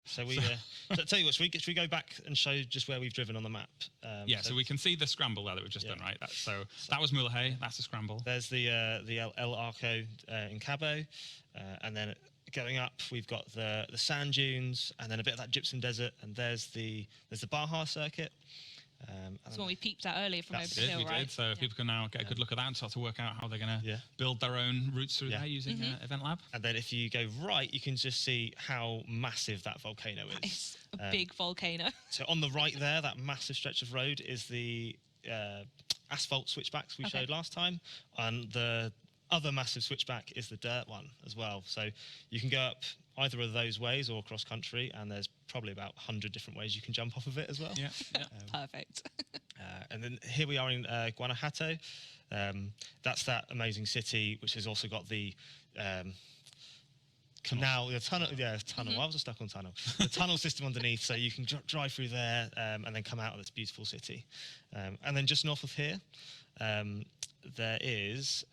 So we tell you what, should we go back and show just where we've driven on the map? So we can see the scramble there that we've just done, right? That was Mullahay. That's a scramble. There's the El Arco in Cabo, and then going up we've got the sand dunes, and then a bit of that gypsum desert, and there's the Baja circuit. That's what we peeped at earlier from over the hill, we right? did. So people can now get a good look at that and start to work out how they're going to build their own routes through there using Event Lab. And then if you go right, you can just see how massive that volcano is. It's a big volcano. So on the right there, that massive stretch of road is the asphalt switchbacks we showed last time, and the other massive switchback is the dirt one as well. So you can go up either of those ways or cross country, and there's probably about 100 different ways you can jump off of it as well. Yeah. Perfect. And then here we are in Guanajuato. That's that amazing city, which has also got the canal, the tunnel. Yeah, tunnel. Why was I stuck on tunnel? The tunnel system underneath, so you can drive through there and then come out of this beautiful city. And then just north of here, there is.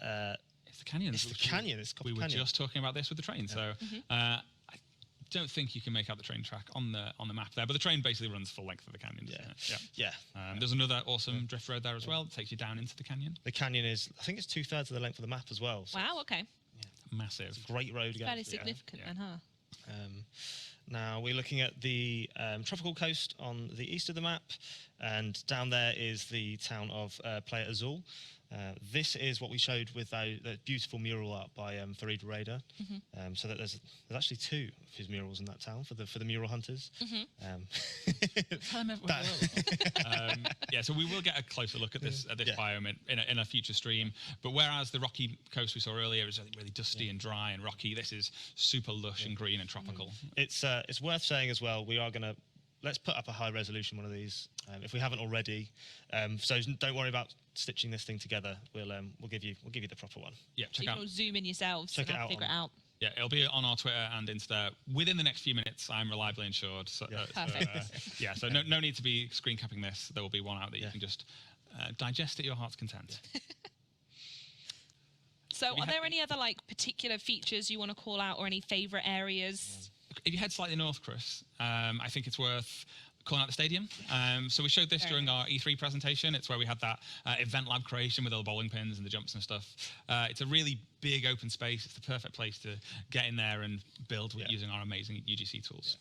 It's the canyon. It's the canyon. It's we were just talking about this with the train. So I don't think you can make out the train track on the map there, but the train basically runs full length of the canyon. Yeah. There's another awesome drift road there as well that takes you down into the canyon. The canyon is, I think it's 2/3 of the length of the map as well. So wow. Okay. Massive. it's a great road to go. Fairly significant, then, huh? Now we're looking at the tropical coast on the east of the map, and down there is the town of Playa Azul. This is what we showed with the beautiful mural art by Farid Reda. So that there's actually 2 of his murals in that town for the mural hunters. Tell them so we will get a closer look at this biome in a future stream. But whereas the rocky coast we saw earlier is really dusty and dry and rocky, this is super lush and green and tropical. It's worth saying as well, we are going to let's put up a high resolution one of these if we haven't already. So don't worry about stitching this thing together. We'll give you the proper one. Yeah, check out. Zoom in yourselves. Check it out. Figure it out. Yeah, it'll be on our Twitter and Insta within the next few minutes. I'm reliably assured. So, Perfect. So no need to be screen capping this. There will be one out that you can just digest at your heart's content. So, are there any other particular features you want to call out, or any favourite areas? If you head slightly north, Chris, I think it's worth calling out the stadium. So we showed this during our E3 presentation. It's where we had that event lab creation with all the bowling pins and the jumps and stuff. It's a really big open space. It's the perfect place to get in there and build using our amazing UGC tools.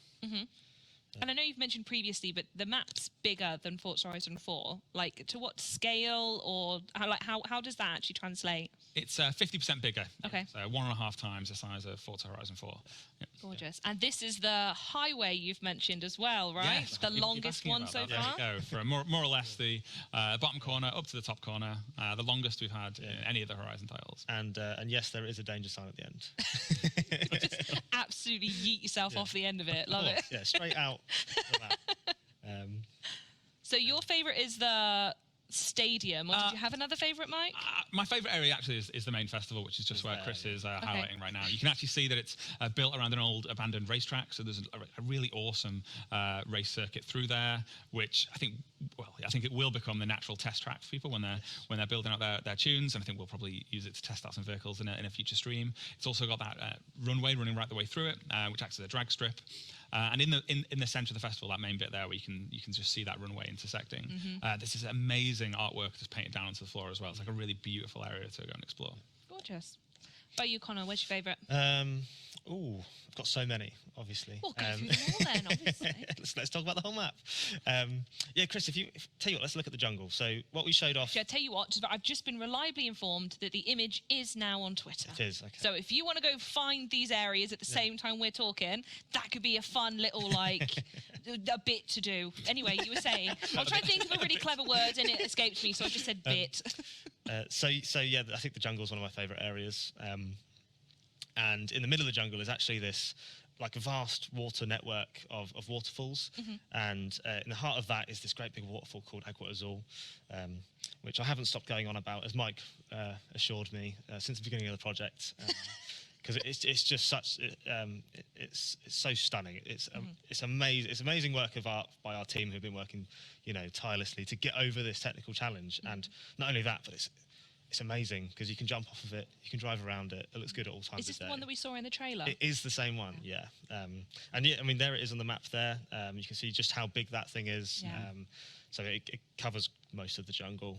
And I know you've mentioned previously, but the map's bigger than Forza Horizon 4. To what scale, or how does that actually translate? It's 50% bigger. Okay. So 1.5 times the size of Forza Horizon 4. Yep. Gorgeous. And this is the highway you've mentioned as well, right? Yes, the longest one so far? There we go. From more or less the bottom corner up to the top corner. The longest we've had in any of the Horizon titles. And yes, there is a danger sign at the end. Just absolutely yeet yourself off the end of it. Love it. Yeah, straight out. So your favourite is the stadium. Or did you have another favourite, Mike? My favourite area actually is the main festival, which is just where Chris is highlighting right now. You can actually see that it's built around an old abandoned racetrack. So there's a really awesome race circuit through there, which I think it will become the natural test track for people when they're building out their tunes. And I think we'll probably use it to test out some vehicles in a future stream. It's also got that runway running right the way through it, which acts as a drag strip. And in the centre of the festival, that main bit there, where you can just see that runway intersecting. This is amazing artwork that's painted down onto the floor as well. It's like a really beautiful area to go and explore. Gorgeous. What about you, Connor? What's your favourite? I've got so many, obviously. Well, go through them all then, obviously. let's talk about the whole map. Chris, tell you what, let's look at the jungle. So what we showed off. I tell you what, I've just been reliably informed that the image is now on Twitter. It is, okay. So if you want to go find these areas at the same time we're talking, that could be a fun little a bit to do. Anyway, you were saying. I was trying to think of a really clever word and it escaped me, so I just said bit. I think the jungle is one of my favourite areas. And in the middle of the jungle is actually this a vast water network of waterfalls. And in the heart of that is this great big waterfall called Agua Azul, which I haven't stopped going on about, as Mike assured me, since the beginning of the project. Because it's just such it's so stunning. It's amazing. It's amazing work of art by our team who've been working tirelessly to get over this technical challenge. And not only that, but it's it's amazing because you can jump off of it, you can drive around it. It looks good at all times Is this of day. the one that we saw in the trailer? It is the same one, yeah. And yeah, I mean, there it is on the map there. You can see just how big that thing is. Yeah. So it covers most of the jungle.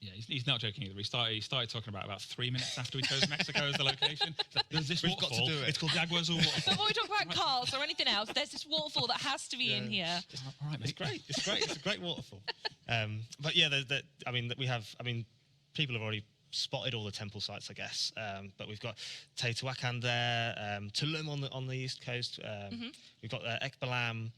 Yeah, he's not joking either. He started talking about 3 minutes after we chose Mexico as the location. So there's this We've got waterfall. to do it. It's called Jaguars or Waterfall. Before we talk about cars or anything else, there's this waterfall that has to be in here. All right, It's mate. great. It's great. It's a great waterfall. But yeah, people have already spotted all the temple sites, I guess. But we've got Teotihuacan there, Tulum on the east coast. We've got Ekbalam.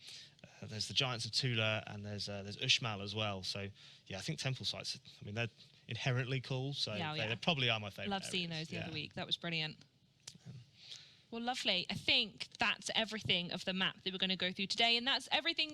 There's the Giants of Tula, and there's Uxmal as well. So yeah, I think temple sites. I mean, they're inherently cool. So they probably are my favourite. Love seeing those the yeah. other week. That was brilliant. Well, lovely. I think that's everything of the map that we're going to go through today, and that's everything